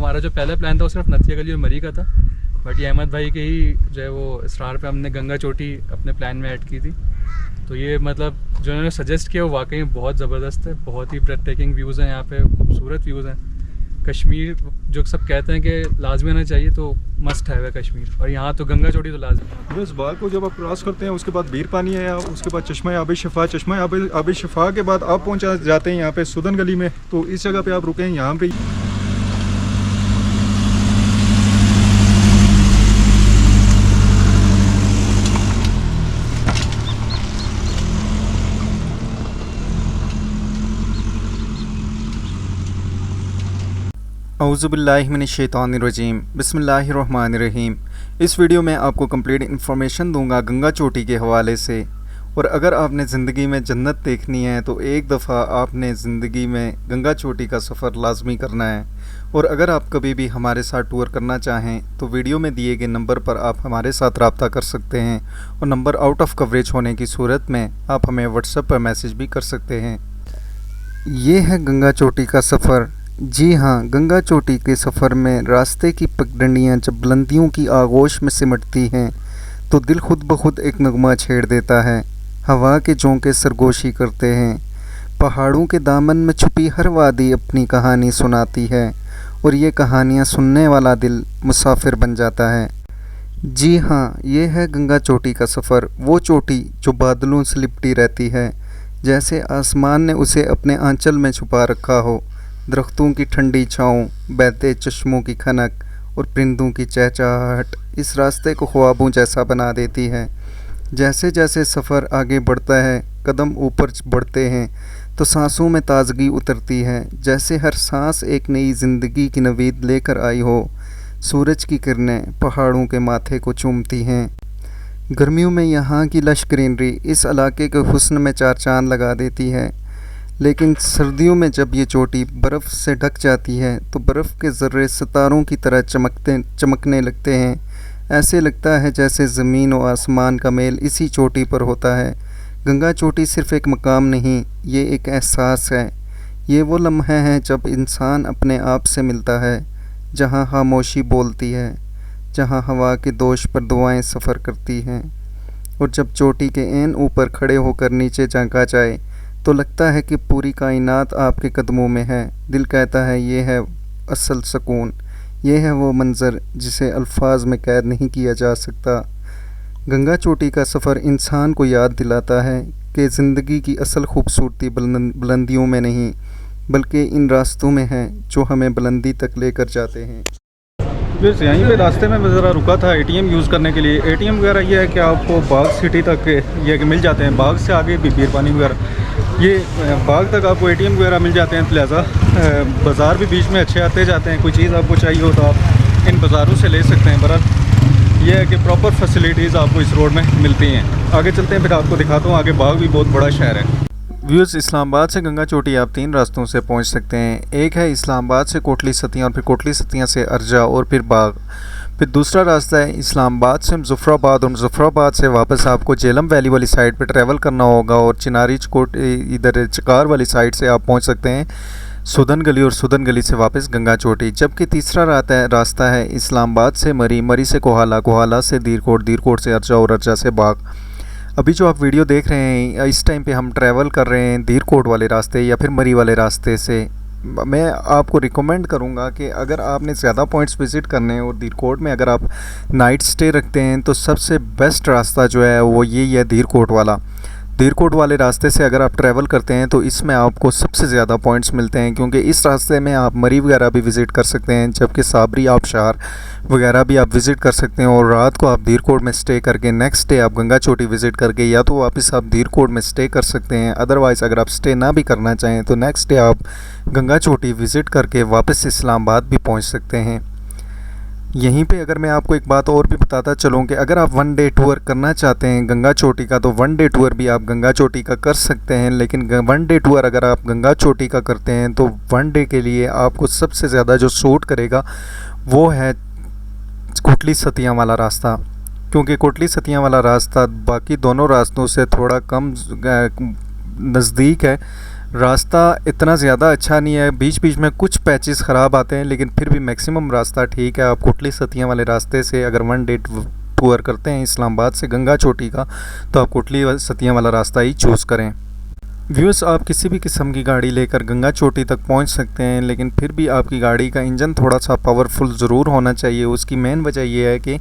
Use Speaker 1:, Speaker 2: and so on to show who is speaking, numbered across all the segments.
Speaker 1: हमारा जो पहला प्लान था वो सिर्फ नथिया गली और मरी का था, बट ये अहमद भाई के ही जो है वो इसरार पे हमने गंगा चोटी अपने प्लान में ऐड की थी। तो ये मतलब जो उन्होंने सजेस्ट किया वो वाकई में बहुत ज़बरदस्त है, बहुत ही ब्रेथ टेकिंग व्यूज़ हैं यहाँ पे, खूबसूरत व्यूज़ हैं। कश्मीर जो सब कहते हैं कि लाजमी आना चाहिए, तो मस्ट है वह कश्मीर, और यहाँ तो गंगा चोटी तो लाजमी।
Speaker 2: इस बाग को जब आप क्रॉस करते हैं उसके बाद बीर पानी है, उसके बाद चश्मा आब शिफा, चश्मा आब शिफा के बाद आप पहुँच जाते हैं यहाँ पे सुदन गली में। तो इस जगह पे आप रुके हैं यहाँ पे।
Speaker 3: औज़ुबिल्लाहिमिनश्शैतानिर्रजीम बिस्मिल्लाहिर्रहमानिर्रहीम। इस वीडियो में आपको कंप्लीट इन्फॉर्मेशन दूंगा गंगा चोटी के हवाले से। और अगर आपने ज़िंदगी में जन्नत देखनी है तो एक दफ़ा आपने ज़िंदगी में गंगा चोटी का सफ़र लाजमी करना है। और अगर आप कभी भी हमारे साथ टूर करना चाहें तो वीडियो में दिए गए नंबर पर आप हमारे साथ रब्ता कर सकते हैं, और नंबर आउट ऑफ कवरेज होने की सूरत में आप हमें व्हाट्सएप पर मैसेज भी कर सकते हैं। ये है गंगा चोटी का सफ़र। जी हाँ, गंगा चोटी के सफ़र में रास्ते की पगडंडियाँ जब बुलंदियों की आगोश में सिमटती हैं तो दिल खुद ब खुद एक नगमा छेड़ देता है। हवा के झोंके सरगोशी करते हैं, पहाड़ों के दामन में छुपी हर वादी अपनी कहानी सुनाती है, और ये कहानियाँ सुनने वाला दिल मुसाफिर बन जाता है। जी हाँ, ये है गंगा चोटी का सफ़र, वो चोटी जो बादलों से लिपटी रहती है, जैसे आसमान ने उसे अपने आंचल में छुपा रखा हो। दरख्तों की ठंडी छाँव, बहते चश्मों की खनक और परिंदों की चहचहाहट इस रास्ते को ख्वाबों जैसा बना देती है। जैसे जैसे सफ़र आगे बढ़ता है, कदम ऊपर बढ़ते हैं तो सांसों में ताजगी उतरती है, जैसे हर सांस एक नई ज़िंदगी की नवीद लेकर आई हो। सूरज की किरणें पहाड़ों के माथे को चूमती हैं। गर्मियों में यहाँ की लश ग्रीनरी इस इलाके के हुस्न में चार चांद लगा देती है, लेकिन सर्दियों में जब ये चोटी बर्फ़ से ढक जाती है तो बर्फ़ के ज़र्रे सितारों की तरह चमकने लगते हैं। ऐसे लगता है जैसे ज़मीन और आसमान का मेल इसी चोटी पर होता है। गंगा चोटी सिर्फ़ एक मकाम नहीं, ये एक एहसास है। ये वो लम्हे हैं जब इंसान अपने आप से मिलता है, जहाँ खामोशी बोलती है, जहाँ हवा के दोष पर दुआएं सफ़र करती हैं। और जब चोटी के ऐन ऊपर खड़े होकर नीचे झांका जाए तो लगता है कि पूरी कायनात आपके कदमों में है। दिल कहता है ये है असल सुकून, ये है वो मंज़र जिसे अल्फाज में कैद नहीं किया जा सकता। गंगा चोटी का सफ़र इंसान को याद दिलाता है कि ज़िंदगी की असल खूबसूरती बुलंदियों में नहीं बल्कि इन रास्तों में है जो हमें बुलंदी तक लेकर जाते हैं।
Speaker 2: जैसे यहीं पे रास्ते में मैं ज़रा रुका था एटीएम यूज़ करने के लिए। एटीएम वगैरह ये है कि आपको बाग सिटी तक ये कि मिल जाते हैं, बाग से आगे भी बीर पानी वगैरह, ये बाग तक आपको एटीएम वगैरह मिल जाते हैं। लिहाजा बाज़ार भी बीच में अच्छे आते जाते हैं। कोई चीज़ आपको चाहिए हो तो आप इन बाज़ारों से ले सकते हैं। बहरहाल ये है कि प्रॉपर फैसिलिटीज़ आपको इस रोड में मिलती हैं। आगे चलते हैं, फिर आपको दिखाता हूँ। आगे बाग भी बहुत बड़ा शहर है।
Speaker 3: व्यूज़, इस्लामाबाद से गंगा चोटी आप 3 रास्तों से पहुंच सकते हैं। एक है इस्लामाबाद से कोटली सतियाँ, और फिर कोटली सतियाँ से अर्जा और फिर बाग। फिर दूसरा रास्ता है इस्लामाबाद से मुज़फ़्फ़राबाद, और मुज़फ़्फ़राबाद से वापस आपको जेलम वैली वाली साइड पर ट्रैवल करना होगा, और चिनारी कोट इधर चकार वाली साइड से आप पहुँच सकते हैं सुदन गली, और सुदन गली से वापस गंगा चोटी। जबकि तीसरा रास्ता है इस्लामाबाद से मरी, मरी से कोहाला, कोहाला से दीरकोट, दीरकोट से अर्जा और अर्जा से बाग। अभी जो आप वीडियो देख रहे हैं इस टाइम पे हम ट्रैवल कर रहे हैं दीरकोट वाले रास्ते या फिर मरी वाले रास्ते से। मैं आपको रिकमेंड करूंगा कि अगर आपने ज़्यादा पॉइंट्स विज़िट करने हैं और दीरकोट में अगर आप नाइट स्टे रखते हैं तो सबसे बेस्ट रास्ता जो है वो यही है दीरकोट वाला। दीरकोट वाले रास्ते से अगर आप ट्रैवल करते हैं तो इसमें आपको सबसे ज़्यादा पॉइंट्स मिलते हैं, क्योंकि इस रास्ते में आप मरी वगैरह भी विज़िट कर सकते हैं, जबकि साबरी आबशार वगैरह भी आप विज़िट कर सकते हैं। और रात को आप दीरकोट में स्टे करके नेक्स्ट डे आप गंगा चोटी विज़िट करके या तो वापस आप दीरकोट में स्टे कर सकते हैं। अदरवाइज़ अगर आप स्टे ना भी करना चाहें तो नेक्स्ट डे आप गंगा चोटी विज़िट करके वापस इस्लामाबाद भी पहुँच सकते हैं। यहीं पे अगर मैं आपको एक बात और भी बताता चलूँ कि अगर आप 1 डे टूर करना चाहते हैं गंगा चोटी का तो 1 डे टूर भी आप गंगा चोटी का कर सकते हैं। लेकिन 1 डे टूर अगर आप गंगा चोटी का करते हैं तो 1 डे के लिए आपको सबसे ज़्यादा जो सूट करेगा वो है कोटली सतियाँ वाला रास्ता, क्योंकि कोटली सतियाँ वाला रास्ता बाकी दोनों रास्तों से थोड़ा कम नज़दीक है। रास्ता इतना ज़्यादा अच्छा नहीं है, बीच बीच में कुछ पैचेस ख़राब आते हैं, लेकिन फिर भी मैक्सिमम रास्ता ठीक है। आप कोटली सतियाँ वाले रास्ते से अगर 1 डे टूर करते हैं इस्लामाबाद से गंगा चोटी का, तो आप कोटली सतियाँ वाला रास्ता ही चूज़ करें। व्यूअर्स, आप किसी भी किस्म की गाड़ी लेकर गंगा चोटी तक पहुंच सकते हैं, लेकिन फिर भी आपकी गाड़ी का इंजन थोड़ा सा पावरफुल ज़रूर होना चाहिए। उसकी मेन वजह यह है कि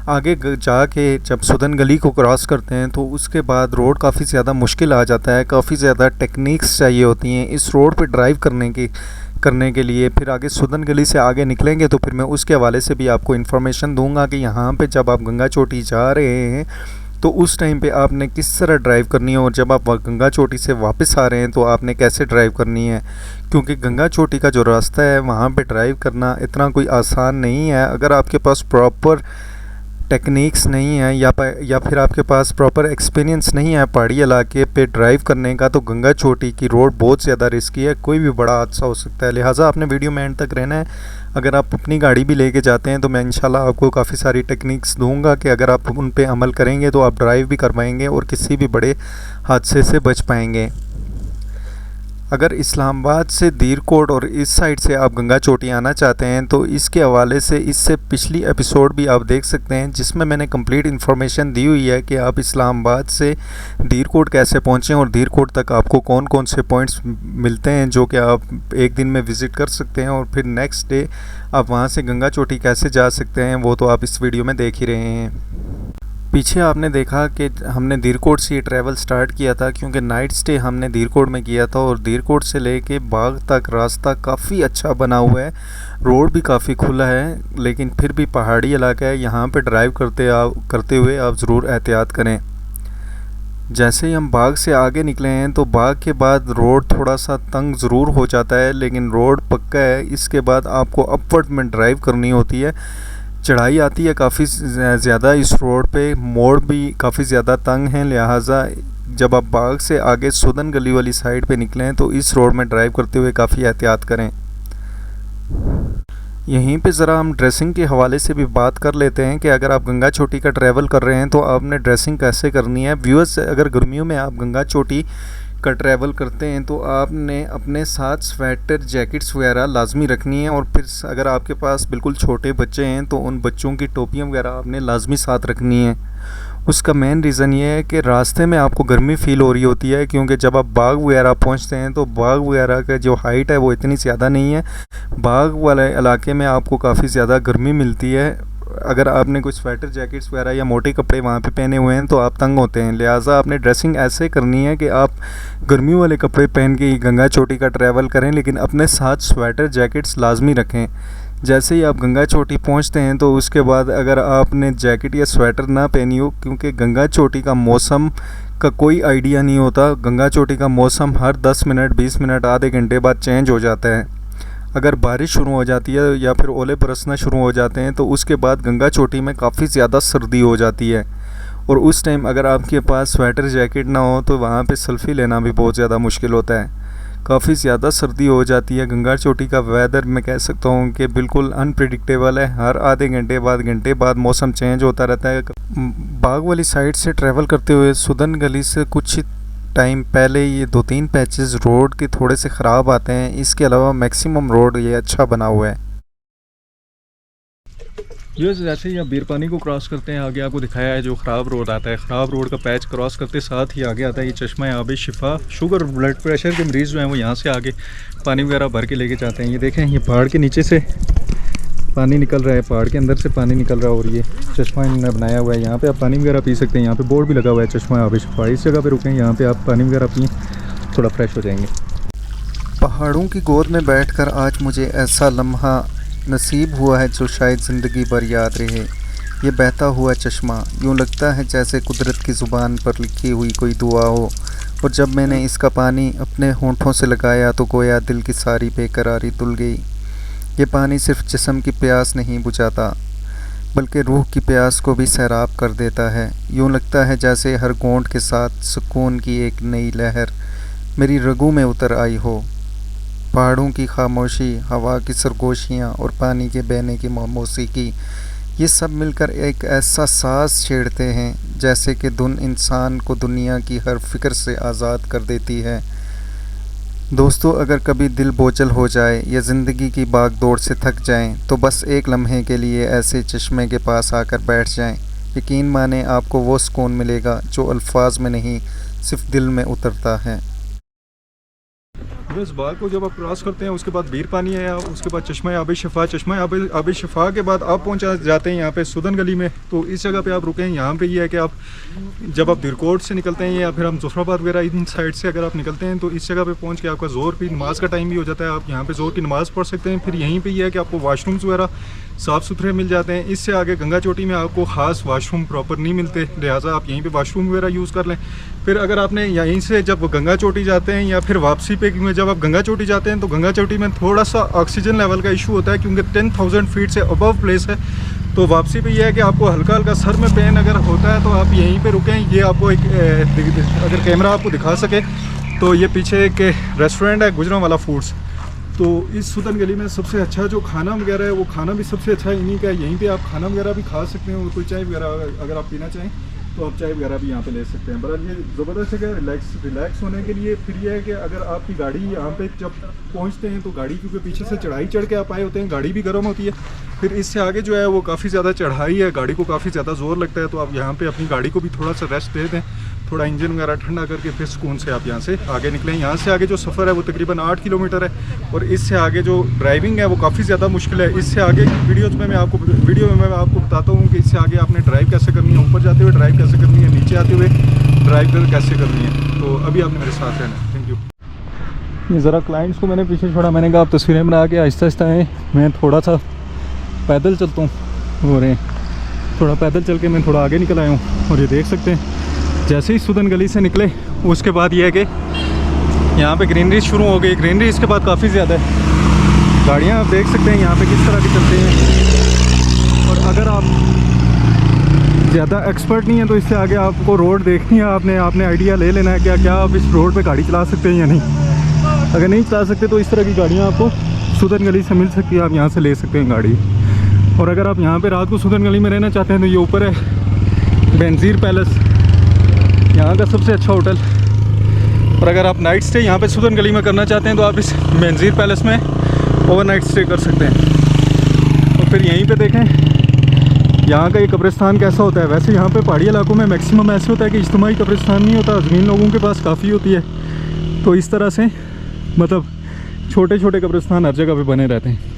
Speaker 3: आगे जाके जब सुदन गली को क्रॉस करते हैं तो उसके बाद रोड काफ़ी ज़्यादा मुश्किल आ जाता है, काफ़ी ज़्यादा टेक्निक्स चाहिए होती हैं इस रोड पर ड्राइव करने के लिए। फिर आगे सुदन गली से आगे निकलेंगे तो फिर मैं उसके हवाले से भी आपको इन्फॉर्मेशन दूंगा कि यहाँ पे जब आप गंगा चोटी जा रहे हैं तो उस टाइम पे आपने किस तरह ड्राइव करनी है, और जब आप गंगा चोटी से वापस आ रहे हैं तो आपने कैसे ड्राइव करनी है। क्योंकि गंगा चोटी का जो रास्ता है वहाँ पे ड्राइव करना इतना कोई आसान नहीं है। अगर आपके पास प्रॉपर टेक्निक्स नहीं है या फिर आपके पास प्रॉपर एक्सपीरियंस नहीं है पहाड़ी इलाके पे ड्राइव करने का, तो गंगा चोटी की रोड बहुत ज़्यादा रिस्की है, कोई भी बड़ा हादसा हो सकता है। लिहाजा आपने वीडियो में एंड तक रहना है। अगर आप अपनी गाड़ी भी लेके जाते हैं तो मैं इंशाल्लाह आपको काफ़ी सारी टेक्निक्स दूंगा कि अगर आप उन पे अमल करेंगे तो आप ड्राइव भी कर पाएंगे और किसी भी बड़े हादसे से बच पाएंगे। अगर इस्लामाबाद से दीरकोट और इस साइड से आप गंगा चोटी आना चाहते हैं तो इसके हवाले से इससे पिछली एपिसोड भी आप देख सकते हैं, जिसमें मैंने कंप्लीट इन्फॉर्मेशन दी हुई है कि आप इस्लामाबाद से दीरकोट कैसे पहुंचें और दीरकोट तक आपको कौन कौन से पॉइंट्स मिलते हैं जो कि आप एक दिन में विज़िट कर सकते हैं, और फिर नेक्स्ट डे आप वहां से गंगा चोटी कैसे जा सकते हैं वो तो आप इस वीडियो में देख ही रहे हैं। पीछे आपने देखा कि हमने दीरकोट से ये ट्रैवल स्टार्ट किया था, क्योंकि नाइट स्टे हमने दीरकोट में किया था और दीरकोट से लेके बाग तक रास्ता काफ़ी अच्छा बना हुआ है, रोड भी काफ़ी खुला है, लेकिन फिर भी पहाड़ी इलाका है। यहाँ पे ड्राइव करते हुए आप ज़रूर एहतियात करें। जैसे ही हम बाग से आगे निकले हैं तो बाग के बाद रोड थोड़ा सा तंग ज़रूर हो जाता है, लेकिन रोड पक्का है। इसके बाद आपको अपवर्ड में ड्राइव करनी होती है, चढ़ाई आती है काफ़ी ज़्यादा इस रोड पे, मोड़ भी काफ़ी ज़्यादा तंग हैं। लिहाजा जब आप बाग से आगे सुदन गली वाली साइड पे निकलें तो इस रोड में ड्राइव करते हुए काफ़ी एहतियात करें। यहीं पे ज़रा हम ड्रेसिंग के हवाले से भी बात कर लेते हैं कि अगर आप गंगा चोटी का ट्रैवल कर रहे हैं तो आपने ड्रेसिंग कैसे करनी है। व्यूअर्स, अगर गर्मियों में आप गंगा चोटी का ट्रैवल करते हैं तो आपने अपने साथ स्वेटर जैकेट्स वगैरह लाजमी रखनी है, और फिर अगर आपके पास बिल्कुल छोटे बच्चे हैं तो उन बच्चों की टोपियाँ वगैरह आपने लाजमी साथ रखनी है। उसका मेन रीज़न ये है कि रास्ते में आपको गर्मी फ़ील हो रही होती है, क्योंकि जब आप बाग वगैरह पहुंचते हैं तो बाग वगैरह का जो हाइट है वो इतनी ज़्यादा नहीं है। बाग वाले इलाके में आपको काफ़ी ज़्यादा गर्मी मिलती है। अगर आपने कुछ स्वेटर जैकेट्स वगैरह या मोटे कपड़े वहाँ पे पहने हुए हैं तो आप तंग होते हैं। लिहाजा आपने ड्रेसिंग ऐसे करनी है कि आप गर्मी वाले कपड़े पहन के ही गंगा चोटी का ट्रैवल करें, लेकिन अपने साथ स्वेटर जैकेट्स लाजमी रखें। जैसे ही आप गंगा चोटी पहुँचते हैं तो उसके बाद अगर आपने जैकेट या स्वेटर ना पहनी हो, क्योंकि गंगा चोटी का मौसम का कोई आइडिया नहीं होता। गंगा चोटी का मौसम हर 10 मिनट 20 मिनट आधे घंटे बाद चेंज हो जाता है। अगर बारिश शुरू हो जाती है या फिर ओले बरसना शुरू हो जाते हैं तो उसके बाद गंगा चोटी में काफ़ी ज़्यादा सर्दी हो जाती है, और उस टाइम अगर आपके पास स्वेटर जैकेट ना हो तो वहाँ पे सेल्फ़ी लेना भी बहुत ज़्यादा मुश्किल होता है। काफ़ी ज़्यादा सर्दी हो जाती है। गंगा चोटी का वेदर मैं कह सकता हूँ कि बिल्कुल अनप्रिडिक्टेबल है, हर आधे घंटे बाद मौसम चेंज होता रहता है। बाग वाली साइड से ट्रैवल करते हुए सुदन गली से कुछ टाइम पहले ये 2-3 पैचेस रोड के थोड़े से ख़राब आते हैं, इसके अलावा मैक्सिमम रोड ये अच्छा बना हुआ है।
Speaker 2: ये जैसे ही आप बीरपानी को क्रॉस करते हैं आगे आपको दिखाया है जो ख़राब रोड आता है। ख़राब रोड का पैच क्रॉस करते साथ ही आगे आता है ये चश्मा आब शिफा। शुगर ब्लड प्रेशर के मरीज़ जो हैं वो यहाँ से आगे पानी वगैरह भर के लेके जाते हैं। ये देखें, ये पहाड़ के नीचे से पानी निकल रहा है, पहाड़ के अंदर से पानी निकल रहा है, और ये चश्मा इन्होंने बनाया हुआ है। यहाँ पे आप पानी वगैरह पी सकते हैं। यहाँ पे बोर्ड भी लगा हुआ है चश्मा आब शिफा। इस जगह पे रुकें, यहाँ पे आप पानी वगैरह पिए, थोड़ा फ्रेश हो जाएंगे।
Speaker 3: पहाड़ों की गोद में बैठकर आज मुझे ऐसा लम्हा नसीब हुआ है जो शायद ज़िंदगी भर याद रहे। ये बहता हुआ चश्मा यूँ लगता है जैसे कुदरत की ज़ुबान पर लिखी हुई कोई दुआ हो, और जब मैंने इसका पानी अपने होंठों से लगाया तो गोया दिल की सारी बेकरारी धुल गई। ये पानी सिर्फ जिस्म की प्यास नहीं बुझाता बल्कि रूह की प्यास को भी सैराब कर देता है। यूँ लगता है जैसे हर घूंट के साथ सुकून की एक नई लहर मेरी रगों में उतर आई हो। पहाड़ों की खामोशी, हवा की सरगोशियाँ और पानी के बहने की मौसीकी, ये सब मिलकर एक ऐसा सांस छेड़ते हैं जैसे कि धुन इंसान को दुनिया की हर फिक्र से आज़ाद कर देती है। दोस्तों, अगर कभी दिल बोझल हो जाए या ज़िंदगी की भाग दौड़ से थक जाएं, तो बस एक लम्हे के लिए ऐसे चश्मे के पास आकर बैठ जाएं। यकीन माने आपको वो सुकून मिलेगा जो अल्फाज में नहीं, सिर्फ दिल में उतरता है।
Speaker 2: इस बाग को जब आप क्रॉस करते हैं उसके बाद बीर पानी है, उसके बाद चश्मा आब शिफा, चश्मा आब शिफा के बाद आप पहुंच जाते हैं यहाँ पे सुदन गली में। तो इस जगह पे आप रुके हैं। यहाँ पे ये है कि आप जब आप दिरकोट से निकलते हैं या फिर हम जुफराबाद वगैरह इन साइड से अगर आप निकलते हैं तो इस जगह पे पहुंच के आपका ज़ोर की नमाज़ का टाइम भी हो जाता है। आप यहाँ पे ज़ोर की नमाज़ पढ़ सकते हैं। फिर यहीं पर यह है कि आपको वाशरूम्स वगैरह साफ़ सुथरे मिल जाते हैं। इससे आगे गंगा चोटी में आपको ख़ास वाशरूम प्रॉपर नहीं मिलते, लिहाजा आप यहीं पे वाशरूम वगैरह यूज़ कर लें। फिर अगर आपने यहीं से जब गंगा चोटी जाते हैं या फिर वापसी पे जब आप गंगा चोटी जाते हैं तो गंगा चोटी में थोड़ा सा ऑक्सीजन लेवल का इशू होता है क्योंकि 10,000 फीट से अबव प्लेस है। तो वापसी पे यह है कि आपको हल्का हल्का सर में पेन अगर होता है तो आप यहीं पे रुकें। ये आपको एक अगर कैमरा आपको दिखा सके तो ये पीछे एक रेस्टोरेंट है गुजरांवाला फूड्स। तो इस सुदन गली में सबसे अच्छा जो खाना वगैरह है वो खाना भी सबसे अच्छा इन्हीं का है। यहीं पे आप खाना वगैरह भी खा सकते हैं और कोई चाय वगैरह अगर आप पीना चाहें तो आप चाय वगैरह भी यहाँ पे ले सकते हैं। बहरहाल ये ज़बरदस्त है रिलैक्स होने के लिए। फिर ये है कि अगर आपकी गाड़ी यहाँ पे जब पहुँचते हैं तो गाड़ी क्योंकि पीछे से चढ़ाई चढ़ के आप आए होते हैं, गाड़ी भी गर्म होती है। फिर इससे आगे जो है वो काफ़ी ज़्यादा चढ़ाई है, गाड़ी को काफ़ी ज़्यादा ज़ोर लगता है। तो आप यहाँ पर अपनी गाड़ी को भी थोड़ा सा रेस्ट दे दें, थोड़ा इंजन वगैरह ठंडा करके फिर सुकून से आप यहाँ से आगे निकलें। यहाँ से आगे जो सफ़र है वो तकरीबन 8 किलोमीटर है और इससे आगे जो ड्राइविंग है वो काफ़ी ज़्यादा मुश्किल है। इससे आगे वीडियो में मैं आपको बताता हूँ कि इससे आगे आपने ड्राइव कैसे करनी है, ऊपर जाते हुए ड्राइव कैसे करनी है, नीचे आते हुए ड्राइव कैसे करनी है। तो अभी आपने मेरे साथ रहना। Thank you. ये ज़रा क्लाइंट्स को मैंने पीछे छोड़ा, मैंने कहा आप तस्वीरें बना के आहिस्ता आहिस्ता आए। मैं थोड़ा सा पैदल चलता हूँ हो रहे हैं, थोड़ा पैदल चल के मैं थोड़ा आगे निकल आया हूँ। और ये देख सकते हैं जैसे ही सुदन गली से निकले उसके बाद ये है कि यहाँ पे ग्रीनरी शुरू हो गई। ग्रीनरी इसके बाद काफ़ी ज़्यादा है। गाड़ियाँ आप देख सकते हैं यहाँ पे किस तरह की चलती हैं। और अगर आप ज़्यादा एक्सपर्ट नहीं है तो इससे आगे आपको रोड देखनी है, आपने आइडिया ले लेना है क्या आप इस रोड पे गाड़ी चला सकते हैं या नहीं। अगर नहीं चला सकते तो इस तरह की गाड़ियाँ आपको सुदन गली से मिल सकती है, आप यहाँ से ले सकते हैं गाड़ी। और अगर आप यहाँ पर रात को सुदन गली में रहना चाहते हैं तो ये ऊपर है बेनज़ीर पैलेस, यहाँ का सबसे अच्छा होटल। और अगर आप नाइट स्टे यहाँ पे सुदन गली में करना चाहते हैं तो आप इस बेनज़ीर पैलेस में ओवरनाइट स्टे कर सकते हैं। तो फिर यहीं पे देखें यहाँ का ये कब्रिस्तान कैसा होता है। वैसे यहाँ पे पहाड़ी इलाकों में मैक्सिमम ऐसे होता है कि इज्तिमाई कब्रिस्तान नहीं होता, ज़मीन लोगों के पास काफ़ी होती है। तो इस तरह से मतलब छोटे छोटे कब्रिस्तान हर जगह पे बने रहते हैं।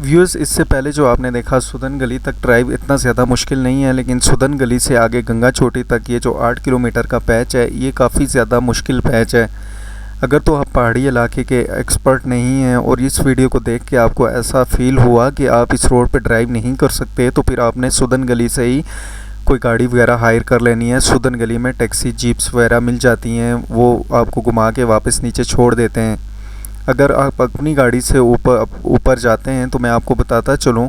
Speaker 3: व्यूअर्स, इससे पहले जो आपने देखा सुदन गली तक ड्राइव इतना ज़्यादा मुश्किल नहीं है, लेकिन सुदन गली से आगे गंगा चोटी तक ये जो 8 किलोमीटर का पैच है ये काफ़ी ज़्यादा मुश्किल पैच है। अगर तो आप पहाड़ी इलाके के एक्सपर्ट नहीं हैं और इस वीडियो को देख के आपको ऐसा फ़ील हुआ कि आप इस रोड पे ड्राइव नहीं कर सकते तो फिर आपने सुदन गली से ही कोई गाड़ी वगैरह हायर कर लेनी है। सुदन गली में टैक्सी जीप्स वगैरह मिल जाती हैं, वो आपको घुमा के वापस नीचे छोड़ देते हैं। अगर आप अपनी गाड़ी से ऊपर जाते हैं तो मैं आपको बताता चलूं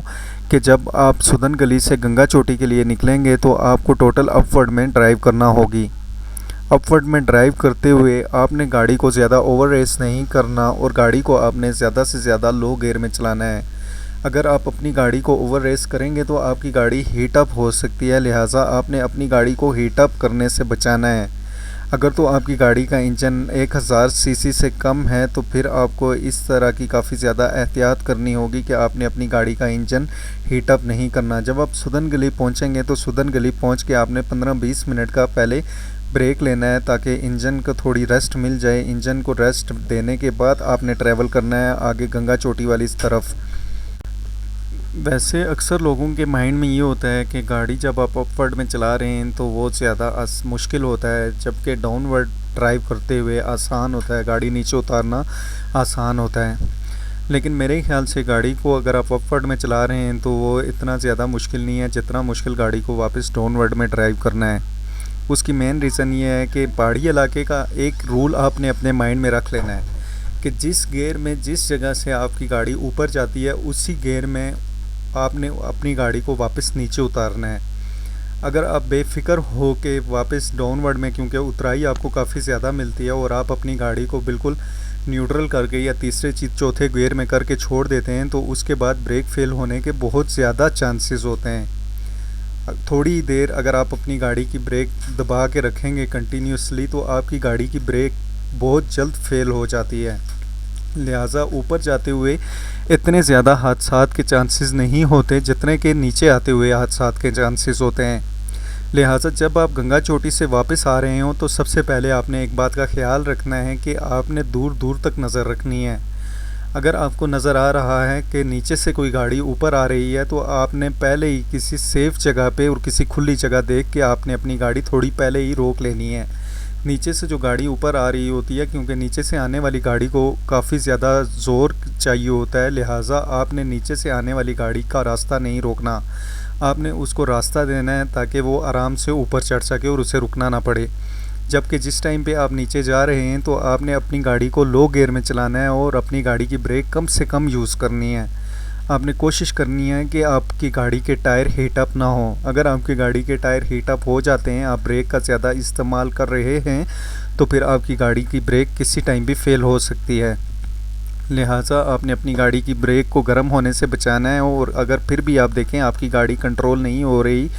Speaker 3: कि जब आप सुदन गली से गंगा चोटी के लिए निकलेंगे तो आपको टोटल अपवर्ड में ड्राइव करना होगी। अपवर्ड में ड्राइव करते हुए आपने गाड़ी को ज़्यादा ओवर रेस नहीं करना और गाड़ी को आपने ज़्यादा से ज़्यादा लो गियर में चलाना है। अगर आप अपनी गाड़ी को ओवर रेस करेंगे तो आपकी गाड़ी हीट अप हो सकती है, लिहाजा आपने अपनी गाड़ी को हीट अप करने से बचाना है। अगर तो आपकी गाड़ी का इंजन 1000 सीसी से कम है तो फिर आपको इस तरह की काफ़ी ज़्यादा एहतियात करनी होगी कि आपने अपनी गाड़ी का इंजन हीट अप नहीं करना। जब आप सुदन गली पहुंचेंगे तो सुदन गली पहुंच के आपने 15-20 मिनट का पहले ब्रेक लेना है ताकि इंजन को थोड़ी रेस्ट मिल जाए। इंजन को रेस्ट देने के बाद आपने ट्रैवल करना है आगे गंगा चोटी वाली इस तरफ। वैसे अक्सर लोगों के माइंड में ये होता है कि गाड़ी जब आप अपवर्ड में चला रहे हैं तो वो ज़्यादा मुश्किल होता है, जबकि डाउनवर्ड ड्राइव करते हुए आसान होता है, गाड़ी नीचे उतारना आसान होता है। लेकिन मेरे ख्याल से गाड़ी को अगर आप अपवर्ड में चला रहे हैं तो वो इतना ज़्यादा मुश्किल नहीं है जितना मुश्किल गाड़ी को वापस डाउनवर्ड में ड्राइव करना है। उसकी मेन रीज़न ये है कि पहाड़ी इलाके का एक रूल आपने अपने माइंड में रख लेना है कि जिस गियर में जिस जगह से आपकी गाड़ी ऊपर जाती है उसी गियर में आपने अपनी गाड़ी को वापस नीचे उतारना है। अगर आप बेफिक्र हो के वापस डाउनवर्ड में, क्योंकि उतराई आपको काफ़ी ज़्यादा मिलती है और आप अपनी गाड़ी को बिल्कुल न्यूट्रल करके या तीसरे चौथे गियर में करके छोड़ देते हैं तो उसके बाद ब्रेक फेल होने के बहुत ज़्यादा चांसेस होते हैं। थोड़ी देर अगर आप अपनी गाड़ी की ब्रेक दबा के रखेंगे कंटिन्यूसली तो आपकी गाड़ी की ब्रेक बहुत जल्द फेल हो जाती है। लिहाजा ऊपर जाते हुए इतने ज़्यादा हादसात के चांसेस नहीं होते जितने के नीचे आते हुए हादसात के चांसेस होते हैं। लिहाजा जब आप गंगा चोटी से वापस आ रहे हो तो सबसे पहले आपने एक बात का ख्याल रखना है कि आपने दूर दूर तक नज़र रखनी है। अगर आपको नज़र आ रहा है कि नीचे से कोई गाड़ी ऊपर आ रही है तो आपने पहले ही किसी सेफ़ जगह पे और किसी खुली जगह देख के आपने अपनी गाड़ी थोड़ी पहले ही रोक लेनी है। नीचे से जो गाड़ी ऊपर आ रही होती है, क्योंकि नीचे से आने वाली गाड़ी को काफ़ी ज़्यादा ज़ोर चाहिए होता है, लिहाजा आपने नीचे से आने वाली गाड़ी का रास्ता नहीं रोकना, आपने उसको रास्ता देना है ताकि वो आराम से ऊपर चढ़ सके और उसे रुकना ना पड़े। जबकि जिस टाइम पे आप नीचे जा रहे हैं तो आपने अपनी गाड़ी को लो गियर में चलाना है और अपनी गाड़ी की ब्रेक कम से कम यूज़ करनी है। आपने कोशिश करनी है कि आपकी गाड़ी के टायर हीट अप ना हो। अगर आपकी गाड़ी के टायर हीट अप हो जाते हैं, आप ब्रेक का ज़्यादा इस्तेमाल कर रहे हैं, तो फिर आपकी गाड़ी की ब्रेक किसी टाइम भी फेल हो सकती है। लिहाजा आपने अपनी गाड़ी की ब्रेक को गर्म होने से बचाना है। और अगर फिर भी आप देखें आपकी गाड़ी कंट्रोल नहीं हो रही,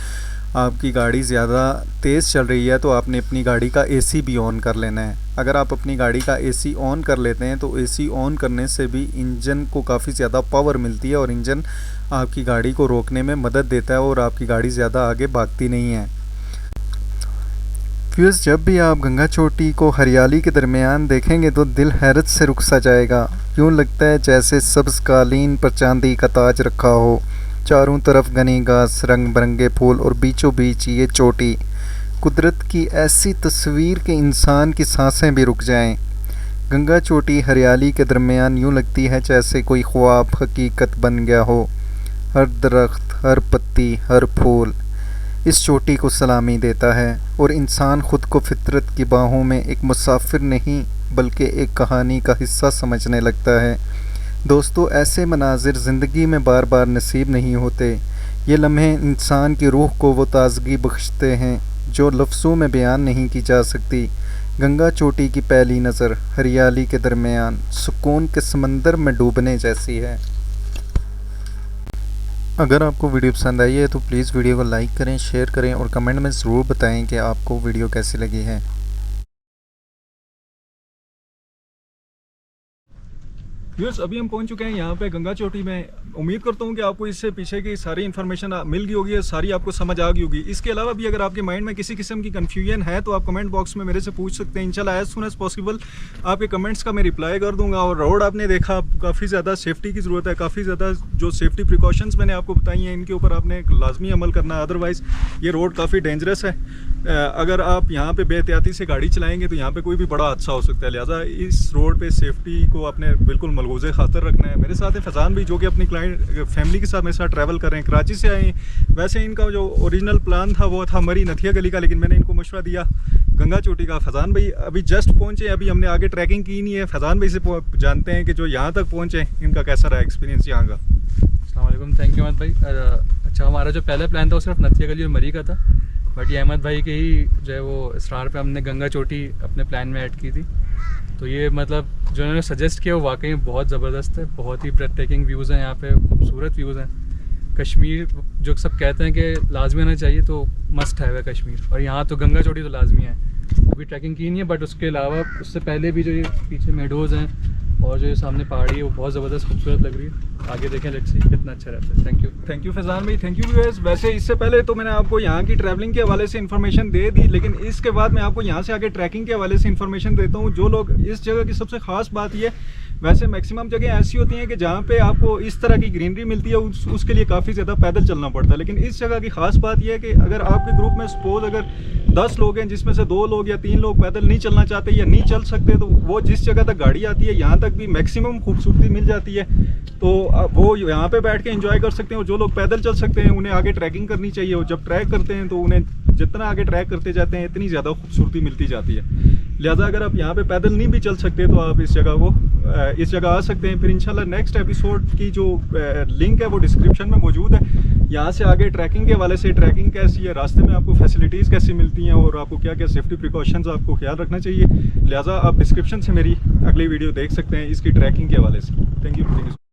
Speaker 3: आपकी गाड़ी ज़्यादा तेज़ चल रही है, तो आपने अपनी गाड़ी का एसी भी ऑन कर लेना है। अगर आप अपनी गाड़ी का एसी ऑन कर लेते हैं तो एसी ऑन करने से भी इंजन को काफ़ी ज़्यादा पावर मिलती है और इंजन आपकी गाड़ी को रोकने में मदद देता है और आपकी गाड़ी ज़्यादा आगे भागती नहीं है। व्यूअर्स, जब भी आप गंगा चोटी को हरियाली के दरमियान देखेंगे तो दिल हैरत से रुक सा जाएगा। यूँ लगता है जैसे सब्ज़ कालीन पर चांदी का ताज रखा हो, चारों तरफ घनी घास, रंग बिरंगे फूल और बीचों बीच ये चोटी। कुदरत की ऐसी तस्वीर कि इंसान की सांसें भी रुक जाएं। गंगा चोटी हरियाली के दरमियान यूँ लगती है जैसे कोई ख्वाब हकीकत बन गया हो। हर दरख्त, हर पत्ती, हर फूल इस चोटी को सलामी देता है और इंसान ख़ुद को फितरत की बाहों में एक मुसाफिर नहीं बल्कि एक कहानी का हिस्सा समझने लगता है। दोस्तों, ऐसे मनाजिर ज़िंदगी में बार बार नसीब नहीं होते। ये लम्हे इंसान की रूह को वो ताज़गी बख्शते हैं जो लफ्ज़ों में बयान नहीं की जा सकती। गंगा चोटी की पहली नज़र हरियाली के दरमियान सुकून के समंदर में डूबने जैसी है। अगर आपको वीडियो पसंद आई है तो प्लीज़ वीडियो को लाइक करें, शेयर करें और कमेंट में ज़रूर बताएं कि आपको वीडियो कैसी लगी है।
Speaker 2: व्यूअर्स, अभी हम पहुंच चुके हैं यहाँ पे गंगा चोटी में। उम्मीद करता हूँ कि आपको इससे पीछे की सारी इन्फॉर्मेशन मिल गई होगी, सारी आपको समझ आ गई होगी। इसके अलावा भी अगर आपके माइंड में किसी किस्म की कन्फ्यूजन है तो आप कमेंट बॉक्स में मेरे से पूछ सकते हैं। इंशाल्लाह एज सुन एज पॉसिबल आपके कमेंट्स का मैं रिप्लाई कर दूंगा। और रोड आपने देखा, काफ़ी ज़्यादा सेफ्टी की ज़रूरत है। काफ़ी ज़्यादा जो सेफ्टी प्रिकॉशंस मैंने आपको बताई हैं इनके ऊपर आपने लाजमी अमल करना है, अदरवाइज़ ये रोड काफ़ी डेंजरस है। अगर आप यहाँ पे बेहतियाती से गाड़ी चलाएंगे तो यहाँ पे कोई भी बड़ा हादसा हो सकता है। लिहाजा इस रोड पे सेफ्टी को आपने बिल्कुल मलगूज़े खातर रखना है। मेरे साथ है फैज़ान भी, जो कि अपनी क्लाइंट फैमिली के साथ मेरे साथ ट्रैवल कर रहे हैं, कराची से आए हैं। वैसे इनका जो ओरिजिनल प्लान था वो था मरी नथिया गली का, लेकिन मैंने इनको मशवरा दिया गंगा चोटी का। फैज़ान भाई अभी जस्ट पहुँचे, अभी हमने आगे ट्रैकिंग की नहीं है। फैज़ान भाई से जानते हैं कि जो यहाँ तक पहुँचे इनका कैसा रहा एक्सपीरियंस यहाँ का।
Speaker 1: अस्सलाम वालेकुम, थैंक यू अहमद भाई। अच्छा, हमारा जो पहला प्लान था वो सिर्फ नथिया गली और मरी का था, बट ये अहमद भाई के ही जो है वो इसरार पे हमने गंगा चोटी अपने प्लान में ऐड की थी। तो ये मतलब जो उन्होंने सजेस्ट किया वो वाकई बहुत ज़बरदस्त है। बहुत ही ब्रेथटेकिंग व्यूज़ हैं यहाँ पे, खूबसूरत व्यूज़ हैं। कश्मीर जो सब कहते हैं कि लाजमी होना चाहिए, तो मस्ट है कश्मीर, और यहाँ तो गंगा चोटी तो लाजमी है। अभी ट्रैकिंग की नहीं है, बट उसके अलावा उससे पहले भी जो ये पीछे मेडोज़ हैं और जो ये सामने पहाड़ी है वो बहुत ज़बरदस्त खूबसूरत लग रही है। आगे देखें, लेट्स सी कितना अच्छा रहता है। थैंक यू फैज़ान भाई, थैंक यू व्यूअर्स। वैसे इससे पहले तो मैंने आपको यहाँ की ट्रैवलिंग के हवाले से इन्फॉर्मेशन दे दी, लेकिन इसके बाद मैं आपको यहाँ से आगे ट्रैकिंग के हवाले से इन्फॉर्मेशन देता हूँ। जो लोग इस जगह की सबसे ख़ास बात ये, वैसे मैक्सिमम जगह ऐसी होती हैं कि जहाँ पे आपको इस तरह की ग्रीनरी मिलती है उसके लिए काफ़ी ज़्यादा पैदल चलना पड़ता है। लेकिन इस जगह की ख़ास बात यह है कि अगर आपके ग्रुप में सपोज अगर 10 लोग हैं जिसमें से 2 लोग या 3 लोग पैदल नहीं चलना चाहते या नहीं चल सकते, तो वो जिस जगह तक गाड़ी आती है यहाँ तक भी मैक्सिमम खूबसूरती मिल जाती है। तो वो यहाँ पे बैठ के एंजॉय कर सकते हैं। और जो लोग पैदल चल सकते हैं उन्हें आगे ट्रैकिंग करनी चाहिए। और जब ट्रैक करते हैं तो उन्हें जितना आगे ट्रैक करते जाते हैं इतनी ज़्यादा खूबसूरती मिलती जाती है। लिहाजा अगर आप यहाँ पे पैदल नहीं भी चल सकते तो आप इस जगह आ सकते हैं। फिर इंशाल्लाह नेक्स्ट एपिसोड की जो लिंक है वो डिस्क्रिप्शन में मौजूद है। यहाँ से आगे ट्रैकिंग के हवाले से, ट्रैकिंग कैसी है, रास्ते में आपको फैसिलिटीज़ कैसी मिलती हैं और आपको क्या क्या सेफ्टी प्रिकॉशंस आपको ख्याल रखना चाहिए। लिहाजा आप डिस्क्रिप्शन से मेरी अगली वीडियो देख सकते हैं इसकी ट्रैकिंग के हवाले से। Thank you.